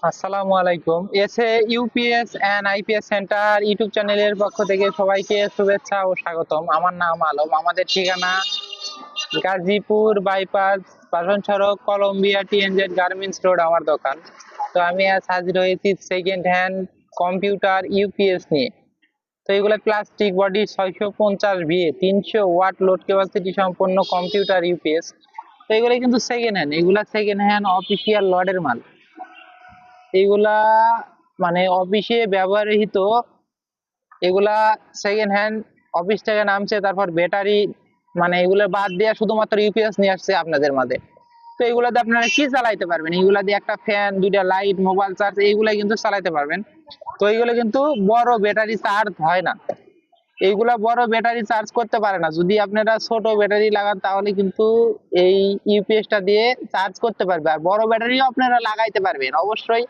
আসসালামু আলাইকুম। SA UPS and IPS centre YouTube চ্যানেলের পক্ষ থেকে সবাইকে শুভেচ্ছা ও স্বাগতম। আমার নাম আলম। আমাদের ঠিকানা গাজীপুর বাইপাস, বাসন সড়ক, কলম্বিয়া টিএনজেড গার্মেন্টস রোড আমার দোকান। তো আমি আজ হাজির হয়েছি সেকেন্ড হ্যান্ড কম্পিউটার ইউপিএস নিয়ে। তো এগুলো plastic body 650 VA 300 watt load capacity সম্পন্ন কম্পিউটার ইউপিএস। তো এগুলো কিন্তু সেকেন্ড হ্যান্ড, এগুলা সেকেন্ড হ্যান্ড অফিসিয়াল লটের মাল। এগুলা মানে অফিসে ব্যবহৃত, এগুলা সেকেন্ড হ্যান্ড অফিস থেকে নামছে, তারপর ব্যাটারি মানে এগুলো বাদ দিয়ে শুধুমাত্র ইউপিএস নিয়ে আসছে আপনাদের মাঝে। তো এগুলাতে আপনারা কি চালাইতে পারবেন, এগুলা দিয়ে একটা ফ্যান, দুইটা লাইট, মোবাইল চার্জ এইগুলা কিন্তু চালাইতে পারবেন। তো এইগুলো কিন্তু বড় ব্যাটারি চার্জ হয় না, এইগুলা বড় ব্যাটারি চার্জ করতে পারে না। যদি আপনারা ছোট ব্যাটারি লাগান তাহলে কিন্তু এই ইউপিএসটা দিয়ে চার্জ করতে পারবে। আর বড় ব্যাটারিও আপনারা লাগাইতে পারবেন অবশ্যই।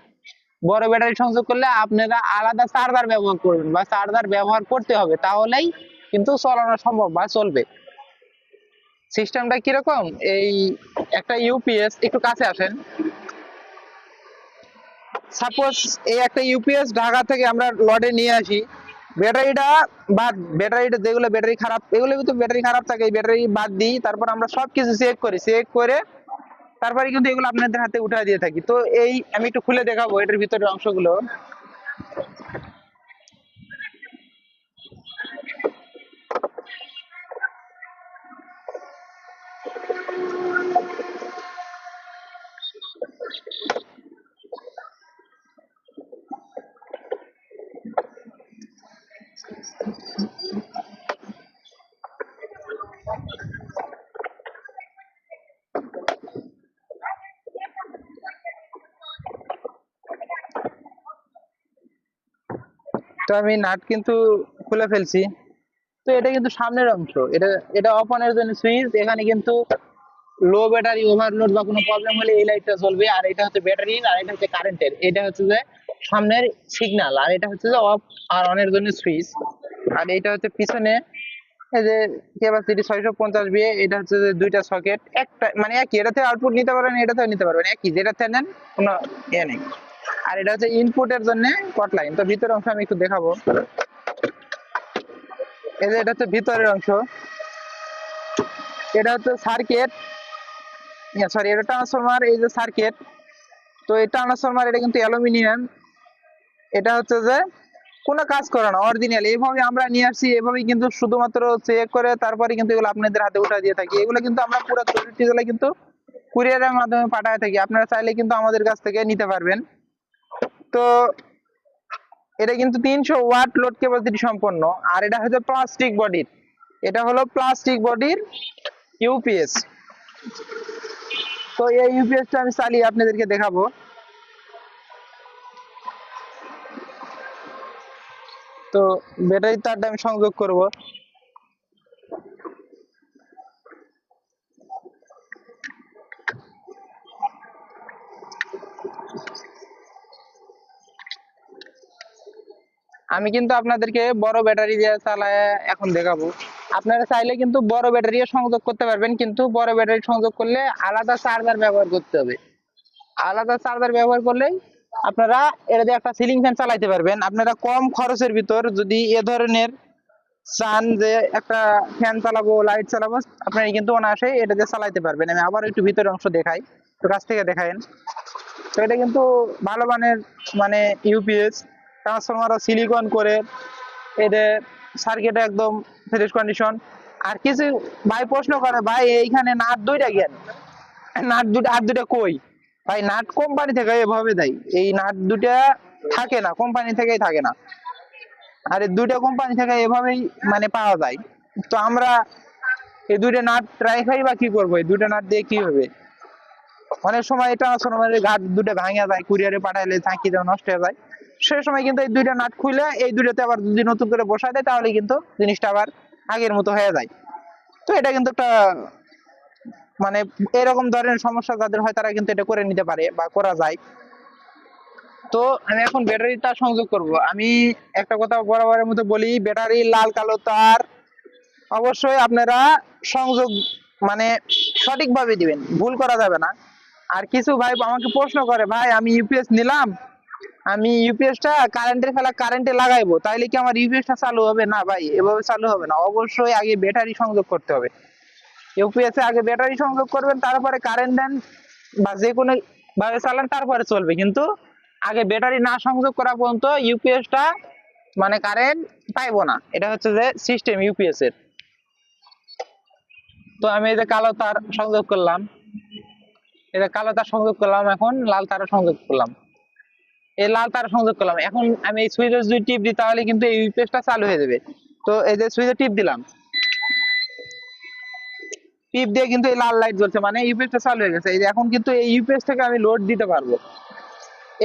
বড় ব্যাটারি সংযোগ করলে আপনারা আলাদা চার্জার ব্যবহার করবেন বা চার্জার ব্যবহার করতে হবে, তাহলেই কিন্তু চালানো সম্ভব বা চলবে। সিস্টেমটা কিরকম, এই একটা ইউপিএস, একটু কাছে আসেন। সাপোজ এই একটা ইউপিএস ঢাকা থেকে আমরা লটে নিয়ে আসি, ব্যাটারিটা বাদ, ব্যাটারিটা যেগুলো ব্যাটারি খারাপ, এগুলো কিন্তু ব্যাটারি খারাপ থাকে, এই ব্যাটারি বাদ দিই, তারপর আমরা সবকিছু চেক করি, চেক করে তারপরে কিন্তু এগুলো আপনাদের হাতে উঠায় দিয়ে থাকি। তো এই আমি একটু খুলে দেখাবো এটার ভিতরের অংশগুলো। তো আমি নাট কিন্তু খুলে ফেলছি। তো এটা কিন্তু সামনের অংশ, এটা এটা অপনের জন্য সুইচ। এখানে কিন্তু লো ব্যাটারি ওভারলোড বা কোনো প্রবলেম হলে এই লাইটটা জ্বলবে। আর এটা হচ্ছে ব্যাটারির, আর এটা হচ্ছে কারেন্টের। এটা হচ্ছে যে সামনের সিগন্যাল, আর এটা হচ্ছে যে অফ আর অনের জন্য সুইচ। আর এটা হচ্ছে পিছনে এই যে ক্যাপাসিটি 650 VA, এটা হচ্ছে যে দুইটা সকেট, একটা মানে একই, এটাতে আউটপুট নিতে পারবেন, এটাতে নিতে পারবেন, একই, যেটাতে নেন কোনো ইয়ে নেই। আর এটা হচ্ছে ইনপুটের জন্য কট লাইন। তো ভিতরের অংশ আমি একটু দেখাবো। এই যে এটা হচ্ছে ভিতরের অংশ, এটা হচ্ছে সার্কিট, সরি এটা ট্রান্সফরমার, এই যে সার্কিট। তো এই ট্রান্সফরমার এটা কিন্তু অ্যালুমিনিয়াম, এটা হচ্ছে যে কোনো কাজ করে না, অরিজিনাল। এইভাবে আমরা নিয়ে আসছি, এভাবেই কিন্তু শুধুমাত্র চেক করে তারপরে কিন্তু এগুলো আপনাদের হাতে উঠা দিয়ে থাকি। এগুলো কিন্তু আমরা পুরো 64 জেলায় কিন্তু কুরিয়ারের মাধ্যমে পাঠায় থাকি, আপনারা চাইলে কিন্তু আমাদের কাছ থেকে নিতে পারবেন। তো এটা কিন্তু 300 ওয়াট লোড ক্যাপাসিটি সম্পন্ন, আর এটা হচ্ছে প্লাস্টিক বডির, এটা হলো প্লাস্টিক বডির ইউপিএস। তো এই ইউপিএসটা আমি চালিয়ে আপনাদেরকে দেখাবো। তো ব্যাটারির তারটা আমি সংযোগ করব। আমি কিন্তু আপনাদেরকে বড় ব্যাটারি দিয়ে চালায় এখন দেখাবো। আপনারা চাইলে কিন্তু বড় ব্যাটারি সংযোগ করতে পারবেন, কিন্তু বড় ব্যাটারি সংযোগ করলে আলাদা চার্জার ব্যবহার করতে হবে। আলাদা চার্জার ব্যবহার করলেই আপনারা এটা দিয়ে একটা সিলিং ফ্যান চালাইতে পারবেন। আপনারা কম খরচের ভিতর যদি এ ধরনের চান যে একটা ফ্যান চালাবো, লাইট চালাবো, আপনারা কিন্তু অনায়াসে এটা দিয়ে চালাইতে পারবেন। আমি আবার একটু ভিতরের অংশ দেখাই, একটু কাছ থেকে দেখাইন। তো এটা কিন্তু ভালো মানের মানে ইউপিএস, ট্রান্সফরমার সিলিকন করে, এটা সার্কিট একদম ফ্রেশ কন্ডিশন। আর কিছু ভাই প্রশ্ন করে, ভাই এইখানে নাট দুইটা কেন, নাট দুটো আর দুটো কই? ভাই নাট কোম্পানি থেকে এভাবে দেয়, এই নাট দুটা থাকে না, কোম্পানি থেকেই থাকে না। আর এই দুইটা কোম্পানি থেকে এভাবেই মানে পাওয়া যায়। তো আমরা এই দুইটা নাট রাখাই বা কি করবো, এই দুইটা নাট দিয়ে কি হবে? অনেক সময় এটা ট্রান্সফরমারের ঘাট দুটো ভাঙা যায়, কুরিয়ারে পাঠাইলে চাকি দেওয়া নষ্ট হয়ে যায়। সেই সময় কিন্তু এই দুইটা নাট খুলে এই দুইটাতে আবার যদি নতুন করে বসায় দেয়, তাহলে কিন্তু জিনিসটা আবার আগের মতো হয়ে যায়। তো এটা কিন্তু একটা মানে এরকম ধরনের সমস্যা যাদের হয় তারা কিন্তু এটা করে নিতে পারে বা করা যায়। তো আমি এখন ব্যাটারিটা সংযোগ করব। আমি একটা কথা বরাবরের মতো বলি, ব্যাটারি লাল কালো তার অবশ্যই আপনারা সংযোগ মানে সঠিকভাবে দিবেন, ভুল করা যাবে না। আর কিছু ভাই আমাকে প্রশ্ন করে, ভাই আমি ইউপিএস নিলাম, আমি ইউপিএস টা কারেন্টের ফেলা কারেন্টে লাগাইবো, তাইলে কি আমার ইউপিএস টা চালু হবে? না ভাই, এভাবে চালু হবে না। অবশ্যই আগে ব্যাটারি সংযোগ করতে হবে। ইউপিএস এ আগে ব্যাটারি সংযোগ করবেন, তারপরে কারেন্ট দেন বা যে কোনো ভাবে চালান, তারপরে চলবে। কিন্তু আগে ব্যাটারি না সংযোগ করা পর্যন্ত ইউপিএস টা মানে কারেন্ট পাইবো না। এটা হচ্ছে যে সিস্টেম ইউপিএস এর। তো আমি এই যে কালো তার সংযোগ করলাম, এটা কালো তার সংযোগ করলাম, এখন লাল তার সংযোগ করলাম, এই লাল তার সংযোগ করলাম। এখন আমি এই সুইচে যদি টিপ দিই তাহলে কিন্তু এই ইউপিএস টা চালু হয়ে যাবে। তো এই যে সুইচে টিপ দিলাম, টিপ দিয়ে কিন্তু এই লাল লাইট জ্বলছে, মানে ইউপিএস টা চালু হয়ে গেছে। এই যে এখন কিন্তু এই ইউপিএস থেকে আমি লোড দিতে পারবো।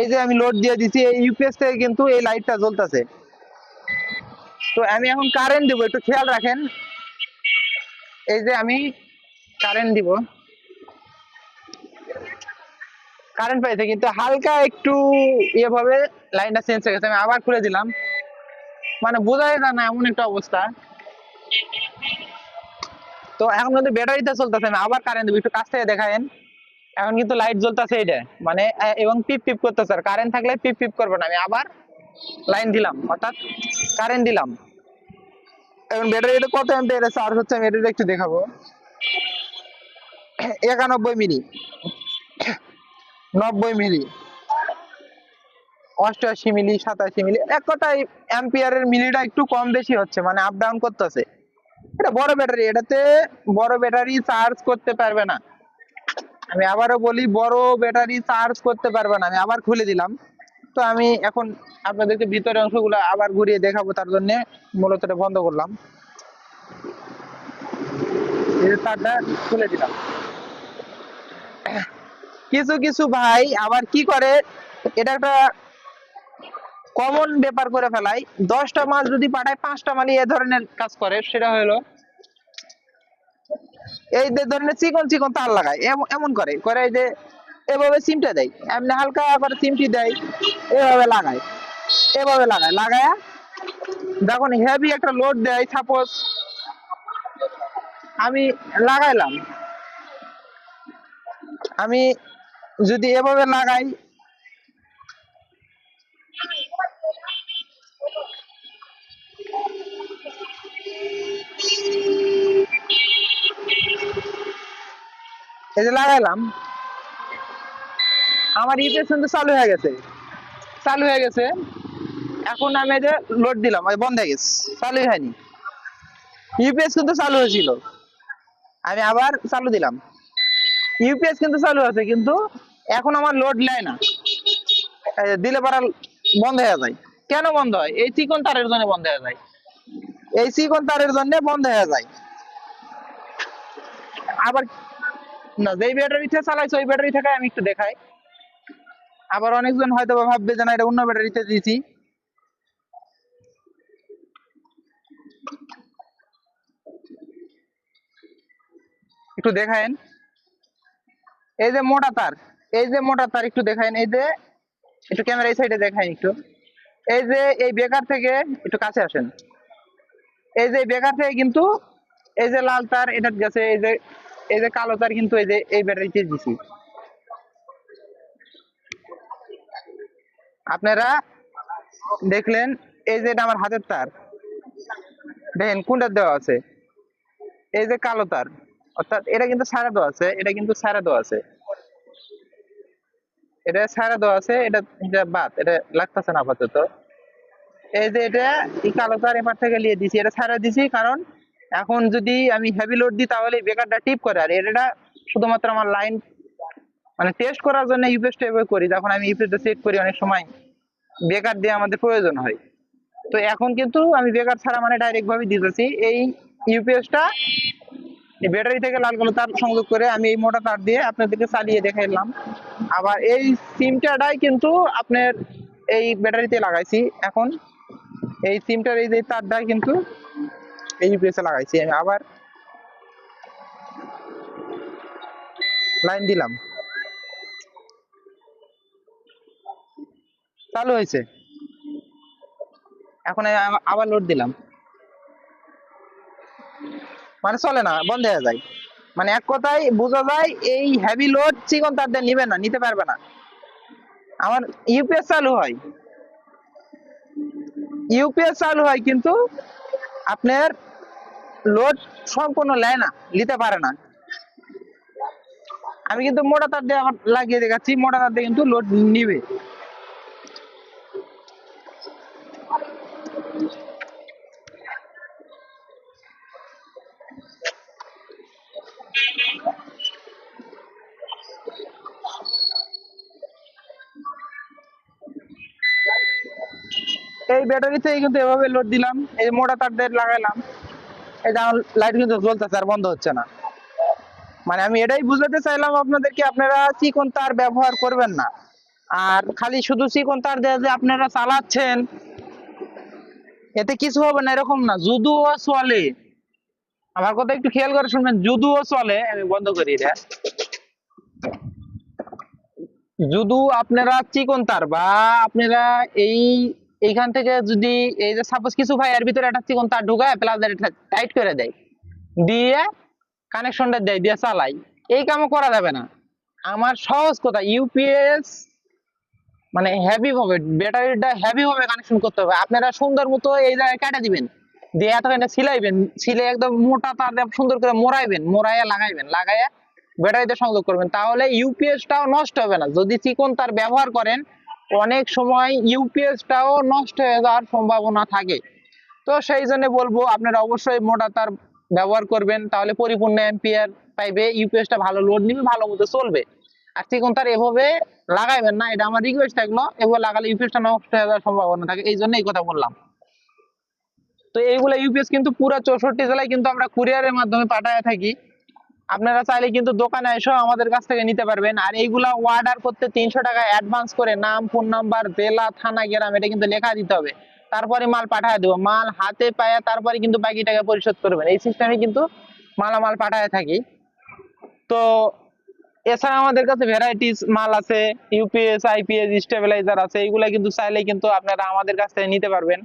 এই যে আমি লোড দিয়ে দিছি, এই ইউপিএস থেকে কিন্তু এই লাইটটা জ্বলতেছে। তো আমি এখন কারেন্ট দিব, একটু খেয়াল রাখেন। এই যে আমি কারেন্ট দিব, কারেন্ট পাইছে, কিন্তু হালকা একটু ভাবে লাইনটা চেঞ্জ হয়ে গেছে। আমি আবার খুলে দিলাম, মানে বোঝাই যায় না এমন একটা অবস্থা। তো এখন কিন্তু ব্যাটারিতে চলতেছে, আমি আবার কারেন্ট দিব, একটু কাছ থেকে দেখায়েন। এখন কিন্তু লাইট জ্বলতেছে এটা, মানে এবং পিপ পিপ করতেছে। আর কারেন্ট থাকলে পিপ পিপ করবে না। আমি আবার লাইন দিলাম, অর্থাৎ কারেন্ট দিলাম। এখন ব্যাটারিটা কত অ্যাম্পিয়ারে চার্জ হচ্ছে আমি এটা একটু দেখাবো। 91 মিলি, 90 মিলি, 88 মিলি, 87 মিলি, এক কথায় অ্যাম্পিয়ারের মিলিটা একটু কম বেশি হচ্ছে, মানে আপ ডাউন করতেছে। এটা বড় ব্যাটারি, এটাতে বড় ব্যাটারি চার্জ করতে পারবে না। আমি আবারও বলি, বড় ব্যাটারি চার্জ করতে পারবে না। আমি আবার খুলে দিলাম। তো আমি এখন আপনাদেরকে ভিতরের অংশগুলো আবার ঘুরিয়ে দেখাবো, তার জন্য মূলত এটা বন্ধ করলাম। এই যে তারটা খুলে দিলাম। কিছু কিছু ভাই আবার কি করে, এটা একটা কমন ব্যাপার করে ফেলাই। 10টা মাল যদি পাঠায় 5টা মালই এ ধরনের কাজ করে। সেটা হলো এই যে ধরনের চিকন চিকন তার লাগায়, এমন করে করে এই যে এভাবে সিমটা দেয়, এমনি হালকা করে সিমটি দেয়, এভাবে লাগায়, এভাবে লাগায়, লাগায় যখন হেভি একটা লোড দেয়, সাপোজ আমি লাগাইলাম, আমি যদি এভাবে লাগাই, এই যে লাগাইলাম, আমার ইউপিএস কিন্তু চালু হয়ে গেছে, চালু হয়ে গেছে। এখন আমি এই যে লোড দিলাম, ওই বন্ধ হয়ে গেছে, চালুই হয়নি। ইউপিএস কিন্তু চালু হয়েছিল, আমি আবার চালু দিলাম, ইউপিএস কিন্তু চালু আছে, কিন্তু এখন আমার লোড নেয় না। এই যে দিলে পারা বন্ধ হয়ে যায়। কেন বন্ধ হয়? এই চিকন তারের জন্য বন্ধ হয়ে যায়, এই চিকন তারের জন্য বন্ধ হয়ে যায়। আবার না, যেই ব্যাটারিতে চালাইছে ওই ব্যাটারি থেকে আমি একটু দেখাই। আবার অনেকজন হয়তো ভাববে যে না, এটা অন্য ব্যাটারিতে দিয়েছি। একটু দেখায়েন, এই যে মোটা তার, এই যে মোটা তার একটু দেখায়েন। এই যে একটু ক্যামেরা এই সাইডে দেখাই একটু। এই যে এই বেকার থেকে একটু কাছে আসেন, এই যে বেকার থেকে কিন্তু এই যে লাল তার এটা গেছে, এই যে কালো তার কিন্তু এই যে এই ব্যাটারিতে দিছি। আপনারা দেখলেন, এই যে এটা আমার হাতের তার, দেখেন কোনটা দেওয়া আছে, এই যে কালো তার, অর্থাৎ এটা কিন্তু ছাড়া দেওয়া আছে, এটা কিন্তু ছাড়া দেওয়া আছে, এটা ছাড়া দেওয়া আছে, এটা এটা বাদ, এটা লাগতেছে না আপাতত। এই যে এটা এই কালো তার এপার থেকে নিয়ে দিছি, এটা ছাড়া দিছি, কারণ এখন যদি আমি হেভি লোড দিই তাহলে বেকারটা টিপ করে। আর এটা শুধুমাত্র আমার লাইন মানে টেস্ট করার জন্য ইউপিএসটা এভাবে করি। যখন আমি ইউপিএসটা চেক করি অনেক সময় বেকার দিয়ে আমাদের প্রয়োজন হয়। তো এখন কিন্তু আমি বেকার ছাড়া মানে ডাইরেক্ট ভাবে দিতেছি। এই ইউপিএসটা ব্যাটারি থেকে লাল কালো তার সংযোগ করে আমি এই মোটা তার দিয়ে আপনাদেরকে চালিয়ে দেখাইলাম। আবার এই সিমটাটাই কিন্তু আপনার এই ব্যাটারিতে লাগাইছি। এখন এই সিমটার এই যে তারটাই কিন্তু এই ইউপিএস এ লাগাইছি। আমি আবার লাইন দিলাম, চালু হয়েছে। এখন আবার লোড দিলাম, মানে চলে না, বন্ধ হয়ে যায়। মানে এক কথায় বোঝা যায় এই হেভি লোড চিকন তার দিয়ে নিবে না, নিতে পারবে না। আমার ইউপিএস চালু হয়, ইউপিএস চালু হয় কিন্তু আপনার লোড সম্পূর্ণ নেয় না, নিতে পারে না। আমি কিন্তু মোটা তার দিয়ে আবার লাগিয়ে দেখাচ্ছি, মোটা তার দিয়ে কিন্তু লোড নিবে। এই ব্যাটারি থেকে কিন্তু এভাবে লোড দিলাম, এই যে মোটা তার দিয়ে লাগাইলাম, এই যে আমার লাইট কিন্তু জ্বলতেছে আর বন্ধ হচ্ছে না। মানে আমি এটাই বুঝাতে চাইলাম আপনাদেরকে, আপনারা চিকন তার ব্যবহার করবেন না। আর খালি শুধু চিকন তার দিয়ে যে আপনারা চালাচ্ছেন এতে কিছু হবে না এরকম না, যদিও চলে। আমার কথা একটু খেয়াল করে শুনবেন, যদিও চলে, আমি বন্ধ করি এটা। যদি আপনারা চিকন তার বা আপনারা এই এইখান থেকে যদি এই যে সাপোজ কিছু ভাই এর ভিতরে একটা চিকন তার ঢুকায় প্লাস টাইট করে দেয়, দিয়ে কানেকশনটা দেয়, দিয়ে চালাই, এই কামও করা যাবে না। আমার সহজ কথা, ইউপিএস মানে হেভি ভাবে ব্যাটারিটা হেভি ভাবে কানেকশন করতে হবে। আপনারা সুন্দর মতো এই জায়গায় কেটে দিবেন, দিয়ে এতখানি সিলাইবেন, সিলে একদম মোটা তার দিয়ে সুন্দর করে মোড়াইবেন, মোড়াইয়া লাগাইবেন, লাগাইয়া ব্যাটারিতে সংযোগ করবেন, তাহলে ইউপিএসটাও নষ্ট হবে না। যদি চিকন তার ব্যবহার করেন অনেক সময় ইউপিএসটাও নষ্ট হয়ে যাওয়ার সম্ভাবনা থাকে। তো সেই জন্য বলবো আপনারা অবশ্যই মোটা তার ব্যবহার করবেন, তাহলে পরিপূর্ণ অ্যাম্পিয়ার পাইবে, ইউপিএসটা ভালো লোড নিবে, ভালো মতো চলবে। আর চিকন তার এভাবে লাগাইবেন না, এটা আমার রিকোয়েস্ট থাকলো, এভাবে লাগালে ইউপিএসটা নষ্ট হয়ে যাওয়ার সম্ভাবনা থাকে, এই জন্য এই কথা বললাম। তো এইগুলা ইউপিএস কিন্তু পুরো 64 জেলায় কিন্তু আমরা কুরিয়ারের মাধ্যমে পাঠায় থাকি। আপনারা চাইলে কিন্তু দোকানে এসেও আমাদের কাছ থেকে নিতে পারবেন। আর এইগুলা অর্ডার করতে 300 টাকা অ্যাডভান্স করে নাম, ফোন নাম্বার, জেলা, থানা, গ্রাম এটা কিন্তু লেখা দিতে হবে, তারপরে মাল পাঠায় দেবো। মাল হাতে পায়া তারপরে কিন্তু বাকি টাকা পরিশোধ করবেন, এই সিস্টেমে কিন্তু মালামাল পাঠায় থাকি। তো এছাড়া আমাদের কাছে ভ্যারাইটিস মাল আছে, ইউপিএস, আইপিএস, স্টেবিলাইজার আছে, এইগুলা কিন্তু চাইলে কিন্তু আপনারা আমাদের কাছ থেকে নিতে পারবেন।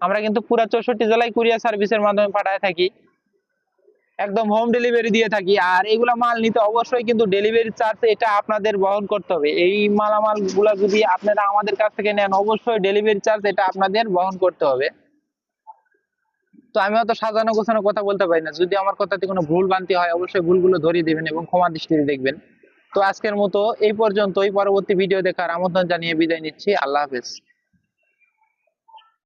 আমরা কিন্তু পুরো 64 জেলায় কুরিয়ার সার্ভিসের মাধ্যমে পাঠায় থাকি, একদম হোম ডেলিভারি দিয়ে থাকি। আর এইগুলা মাল নিতে অবশ্যই কিন্তু ডেলিভারি চার্জ এটা আপনাদের বহন করতে হবে। এই মালামাল গুলা যদি আপনারা আমাদের কাছ থেকে নেন অবশ্যই ডেলিভারি চার্জ এটা আপনাদের বহন করতে হবে। তো আমি অত সাজানো গোছানো কথা বলতে পারি না, যদি আমার কথাতে কোনো ভুল ভ্রান্তি হয় অবশ্যই ভুলগুলো ধরিয়ে দিবেন এবং ক্ষমা দৃষ্টিতে দেখবেন। তো আজকের মতো এই পর্যন্তই, পরবর্তী ভিডিও দেখার আমন্ত্রণ জানিয়ে বিদায় নিচ্ছি। আল্লাহ হাফেজ।